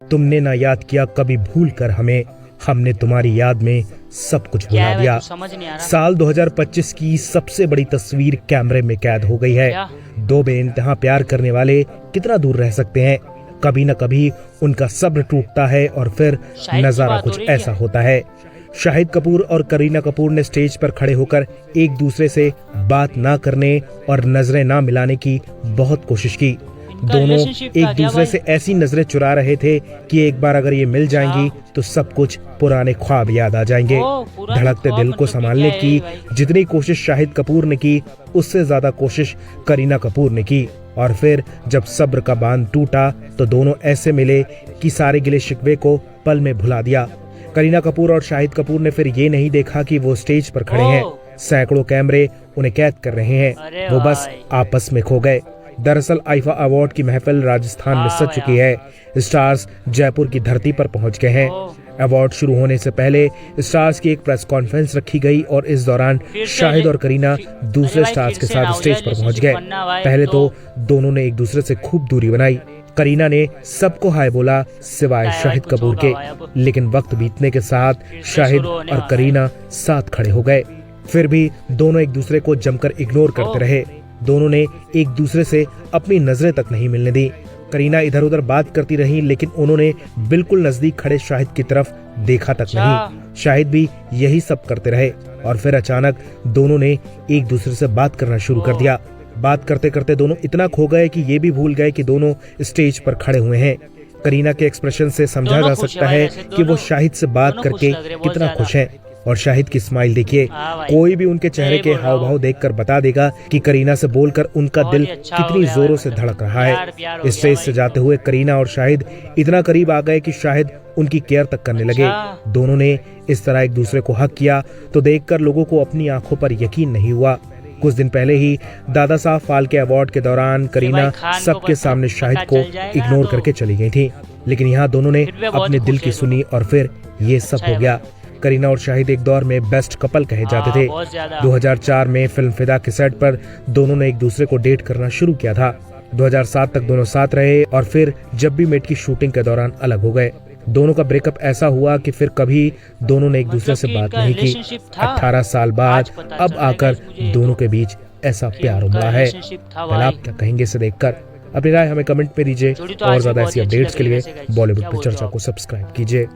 तुमने ना याद किया कभी भूल कर हमें, हमने तुम्हारी याद में सब कुछ भुला दिया। समझ नहीं आ रहा। साल 2025 की सबसे बड़ी तस्वीर कैमरे में कैद हो गई है। दो बेइंतहा प्यार करने वाले कितना दूर रह सकते हैं। कभी न कभी उनका सब्र टूटता है और फिर नजारा कुछ ऐसा होता है। शाहिद कपूर और करीना कपूर ने स्टेज पर खड़े होकर एक दूसरे से बात ना करने और नजरें ना मिलाने की बहुत कोशिश की। दोनों एक दूसरे से ऐसी नजरें चुरा रहे थे कि एक बार अगर ये मिल जाएंगी तो सब कुछ पुराने ख्वाब याद आ जाएंगे। धड़कते दिल को संभालने की जितनी कोशिश शाहिद कपूर ने की, उससे ज्यादा कोशिश करीना कपूर ने की। और फिर जब सब्र का बांध टूटा तो दोनों ऐसे मिले कि सारे गिले शिकवे को पल में भुला दिया। करीना कपूर और शाहिद कपूर ने फिर ये नहीं देखा कि वो स्टेज पर खड़े हैं, सैकड़ों कैमरे उन्हें कैद कर रहे हैं। वो बस आपस में खो गए। दरअसल आईफा अवार्ड की महफिल राजस्थान में सज चुकी है। स्टार्स जयपुर की धरती पर पहुंच गए हैं। अवार्ड शुरू होने से पहले स्टार्स की एक प्रेस कॉन्फ्रेंस रखी गई और इस दौरान शाहिद और करीना दूसरे स्टार्स के साथ स्टेज पर पहुंच गए। पहले तो दोनों ने एक दूसरे से खूब दूरी बनाई। करीना ने सबको हाय बोला सिवाय शाहिद कपूर के, लेकिन वक्त बीतने के साथ शाहिद और करीना साथ खड़े हो गए। फिर भी दोनों एक दूसरे को जमकर इग्नोर करते रहे। दोनों ने एक दूसरे से अपनी नजरें तक नहीं मिलने दी। करीना इधर उधर बात करती रही, लेकिन उन्होंने बिल्कुल नजदीक खड़े शाहिद की तरफ देखा तक नहीं। शाहिद भी यही सब करते रहे और फिर अचानक दोनों ने एक दूसरे से बात करना शुरू कर दिया। बात करते करते दोनों इतना खो गए कि ये भी भूल गए कि दोनों स्टेज पर खड़े हुए हैं। करीना के एक्सप्रेशन से समझा जा सकता है कि वो शाहिद से बात करके कितना खुश हैं। और शाहिद की स्माइल देखिए, कोई भी उनके चेहरे के हाव भाव देखकर बता देगा कि करीना से बोलकर उनका दिल कितनी जोरों से धड़क रहा है। स्टेज से जाते हुए करीना और शाहिद इतना करीब आ गए कि शाहिद उनकी केयर तक करने लगे। दोनों ने इस तरह एक दूसरे को हक किया तो देखकर लोगों को अपनी आंखों पर यकीन नहीं हुआ। कुछ दिन पहले ही दादा साहब फाल्के अवार्ड के दौरान करीना सबके सामने शाहिद को इग्नोर करके चली गई थी, लेकिन यहाँ दोनों ने अपने दिल की सुनी और फिर ये सब हो गया। करीना और शाहिद एक दौर में बेस्ट कपल कहे जाते थे। 2004 में फिल्म फिदा के सेट पर दोनों ने एक दूसरे को डेट करना शुरू किया था। 2007 तक दोनों साथ रहे और फिर जब भी मेट की शूटिंग के दौरान अलग हो गए। दोनों का ब्रेकअप ऐसा हुआ कि फिर कभी दोनों ने एक दूसरे से बात नहीं की। 18 साल बाद अब आकर दोनों के बीच ऐसा प्यार उमड़ा है। आप क्या कहेंगे इसे देखकर? अपनी राय हमें कमेंट में दीजिए और ज्यादा ऐसी अपडेट्स के लिए बॉलीवुड पे चर्चा को सब्सक्राइब कीजिए।